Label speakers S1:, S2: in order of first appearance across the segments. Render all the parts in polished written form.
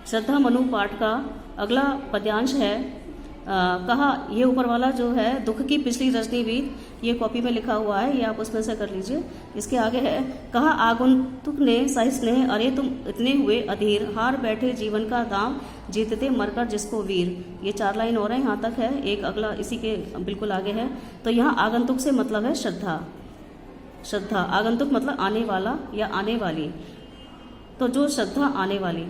S1: श्रद्धा मनु पाठ का अगला पद्यांश है। कहा, ये ऊपर वाला जो है दुख की पिछली रजनी बीत, ये कॉपी में लिखा हुआ है, ये आप उसमें से कर लीजिए। इसके आगे है, कहा आगंतुक ने सही स्नेह, अरे तुम इतने हुए अधीर, हार बैठे जीवन का दाम, जीतते मरकर जिसको वीर। ये 4 लाइन और है, यहाँ तक है। एक अगला इसी के बिल्कुल आगे है। तो यहाँ आगंतुक से मतलब है श्रद्धा। श्रद्धा, आगंतुक मतलब आने वाला या आने वाली। तो जो श्रद्धा आने वाली,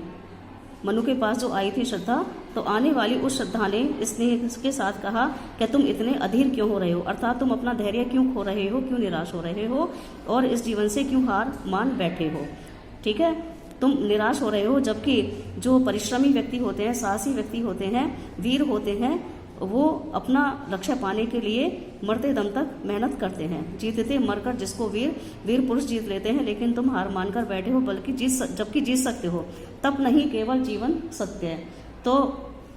S1: मनु के पास जो आई थी श्रद्धा, तो आने वाली उस श्रद्धा ने स्नेह के साथ कहा कि तुम इतने अधीर क्यों हो रहे हो, अर्थात तुम अपना धैर्य क्यों खो रहे हो, क्यों निराश हो रहे हो और इस जीवन से क्यों हार मान बैठे हो। ठीक है, तुम निराश हो रहे हो, जबकि जो परिश्रमी व्यक्ति होते हैं, साहसी व्यक्ति होते हैं, वीर होते हैं, वो अपना लक्ष्य पाने के लिए मरते दम तक मेहनत करते हैं। जीतते मरकर जिसको वीर, वीर पुरुष जीत लेते हैं, लेकिन तुम हार मानकर बैठे हो, बल्कि जबकि जीत सकते हो, तब नहीं केवल जीवन सत्य है। तो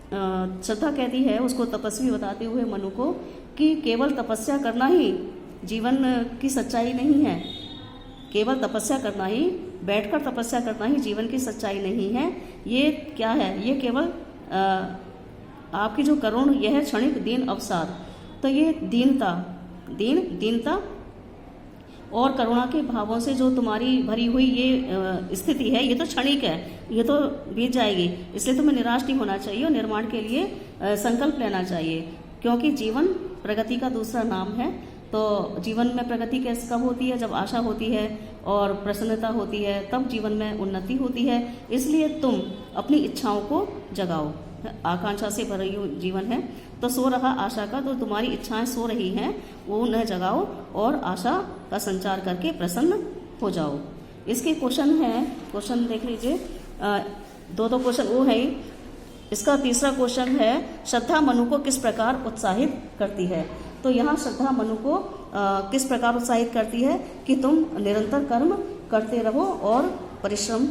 S1: श्रद्धा कहती है उसको तपस्वी बताते हुए मनु को कि केवल तपस्या करना ही जीवन की सच्चाई नहीं है। केवल तपस्या करना ही, बैठकर तपस्या करना ही जीवन की सच्चाई नहीं है। ये क्या है, ये केवल आपकी जो करुण, यह है क्षणिक दीन अवसाद। तो ये दीनता, दीनता और करुणा के भावों से जो तुम्हारी भरी हुई ये स्थिति है, ये तो क्षणिक है, ये तो बीत जाएगी। इसलिए तुम्हें निराश नहीं होना चाहिए और निर्माण के लिए संकल्प लेना चाहिए, क्योंकि जीवन प्रगति का दूसरा नाम है। तो जीवन में प्रगति कैसे कब होती है, जब आशा होती है और प्रसन्नता होती है, तब जीवन में उन्नति होती है। इसलिए तुम अपनी इच्छाओं को जगाओ। आकांक्षा से भरी जीवन है, तो सो रहा आशा का, तो तुम्हारी इच्छाएं सो रही हैं, वो उन्हें जगाओ और आशा का संचार करके प्रसन्न हो जाओ। इसके क्वेश्चन हैं, क्वेश्चन देख लीजिए, 2 क्वेश्चन वो है। इसका तीसरा क्वेश्चन है, श्रद्धा मनु को किस प्रकार उत्साहित करती है। तो यहाँ श्रद्धा मनु को किस प्रकार उत्साहित करती है कि तुम निरंतर कर्म करते रहो और परिश्रम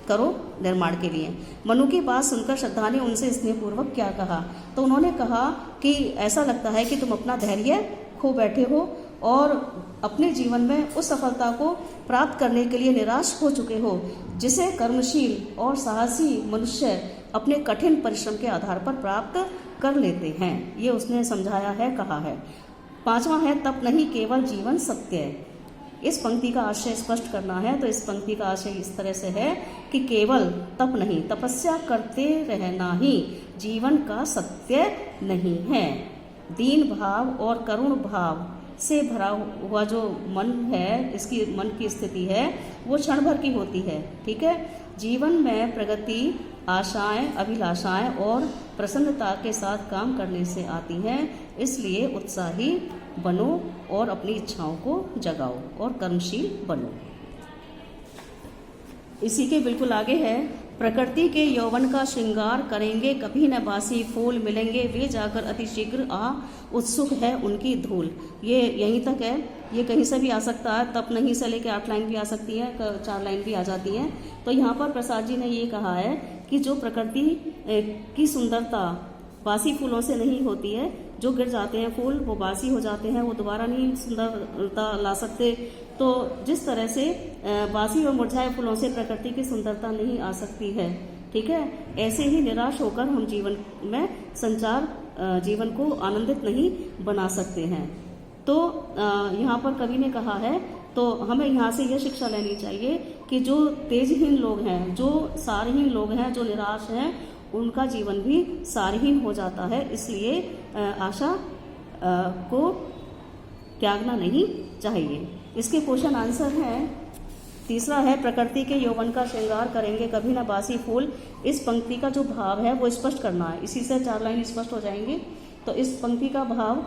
S1: करो निर्माण के लिए। मनु की बात सुनकर श्रद्धा ने उनसे स्नेहपूर्वक क्या कहा। तो उन्होंने कहा कि ऐसा लगता है कि तुम अपना धैर्य खो बैठे हो और अपने जीवन में उस सफलता को प्राप्त करने के लिए निराश हो चुके हो, जिसे कर्मशील और साहसी मनुष्य अपने कठिन परिश्रम के आधार पर प्राप्त कर लेते हैं। ये उसने समझाया है, कहा है। 5वां है, तप नहीं केवल जीवन सत्य है। इस पंक्ति का आशय स्पष्ट करना है, तो इस पंक्ति का आशय इस तरह से है कि केवल तप नहीं, तपस्या करते रहना ही जीवन का सत्य नहीं है। दीन भाव और करुण भाव से भरा हुआ जो मन है, इसकी मन की स्थिति है, वो क्षण भर की होती है। ठीक है, जीवन में प्रगति आशाएं, अभिलाषाएं और प्रसन्नता के साथ काम करने से आती हैं। इसलिए उत्साही बनो और अपनी इच्छाओं को जगाओ और कर्मशील बनो। इसी के बिल्कुल आगे है, प्रकृति के यौवन का श्रृंगार करेंगे, कभी न बासी फूल मिलेंगे, वे जाकर अति शीघ्र आ उत्सुक है उनकी धूल। ये यहीं तक है, ये कहीं से भी आ सकता है। तप नहीं से लेकर 8 लाइन भी आ सकती है, 4 लाइन भी आ जाती है। तो यहाँ पर प्रसाद जी ने ये कहा है कि जो प्रकृति की सुंदरता बासी फूलों से नहीं होती है, जो गिर जाते हैं फूल वो बासी हो जाते हैं, वो दोबारा नहीं सुंदरता ला सकते। तो जिस तरह से बासी और मुरझाए फूलों से प्रकृति की सुंदरता नहीं आ सकती है, ठीक है, ऐसे ही निराश होकर हम जीवन में जीवन को आनंदित नहीं बना सकते हैं। तो यहाँ पर कवि ने कहा है, तो हमें यहाँ से यह शिक्षा लेनी चाहिए कि जो तेजहीन लोग हैं, जो सारहीन लोग हैं, जो निराश हैं, उनका जीवन भी सारहीन हो जाता है। इसलिए आशा को त्यागना नहीं चाहिए। इसके क्वेश्चन आंसर हैं, तीसरा है, प्रकृति के यौवन का श्रृंगार करेंगे, कभी ना बासी फूल। इस पंक्ति का जो भाव है वो स्पष्ट करना है, इसी से 4 लाइन स्पष्ट हो जाएंगी। तो इस पंक्ति का भाव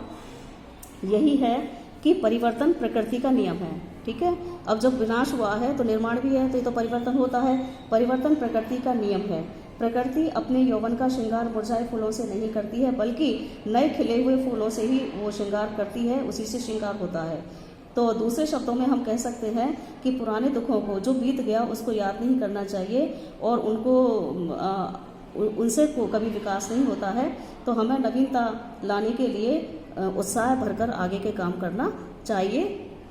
S1: यही है कि परिवर्तन प्रकृति का नियम है। ठीक है, अब जब विनाश हुआ है तो निर्माण भी है, तो ये तो परिवर्तन होता है। परिवर्तन प्रकृति का नियम है। प्रकृति अपने यौवन का श्रृंगार मुरझाए फूलों से नहीं करती है, बल्कि नए खिले हुए फूलों से ही वो श्रृंगार करती है, उसी से श्रृंगार होता है। तो दूसरे शब्दों में हम कह सकते हैं कि पुराने दुखों को, जो बीत गया, उसको याद नहीं करना चाहिए और उनसे कभी विकास नहीं होता है। तो हमें नवीनता लाने के लिए उत्साह भरकर आगे के काम करना चाहिए,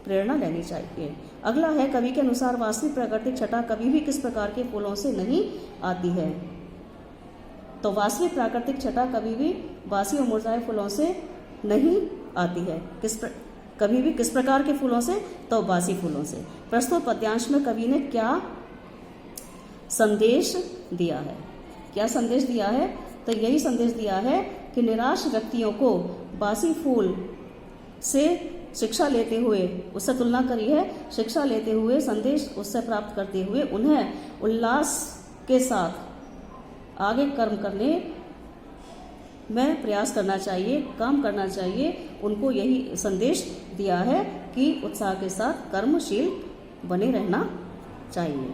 S1: प्रेरणा लेनी चाहिए। अगला है, कवि के अनुसार वास्तविक प्राकृतिक छटा कभी भी किस प्रकार के फूलों से नहीं आती है। तो वास्तविक प्राकृतिक छटा कभी भी बासी और मुरझाए फूलों से नहीं आती है। कभी भी किस प्रकार के फूलों से? तो बासी फूलों से। प्रस्तुत पद्यांश में कवि ने क्या संदेश दिया है? क्या संदेश दिया है? तो यही संदेश दिया है कि निराश व्यक्तियों को बासी फूल से शिक्षा लेते हुए, उससे तुलना करी है, शिक्षा लेते हुए, संदेश उससे प्राप्त करते हुए उन्हें उल्लास के साथ आगे कर्म करने में प्रयास करना चाहिए, काम करना चाहिए। उनको यही संदेश दिया है कि उत्साह के साथ कर्मशील बने रहना चाहिए।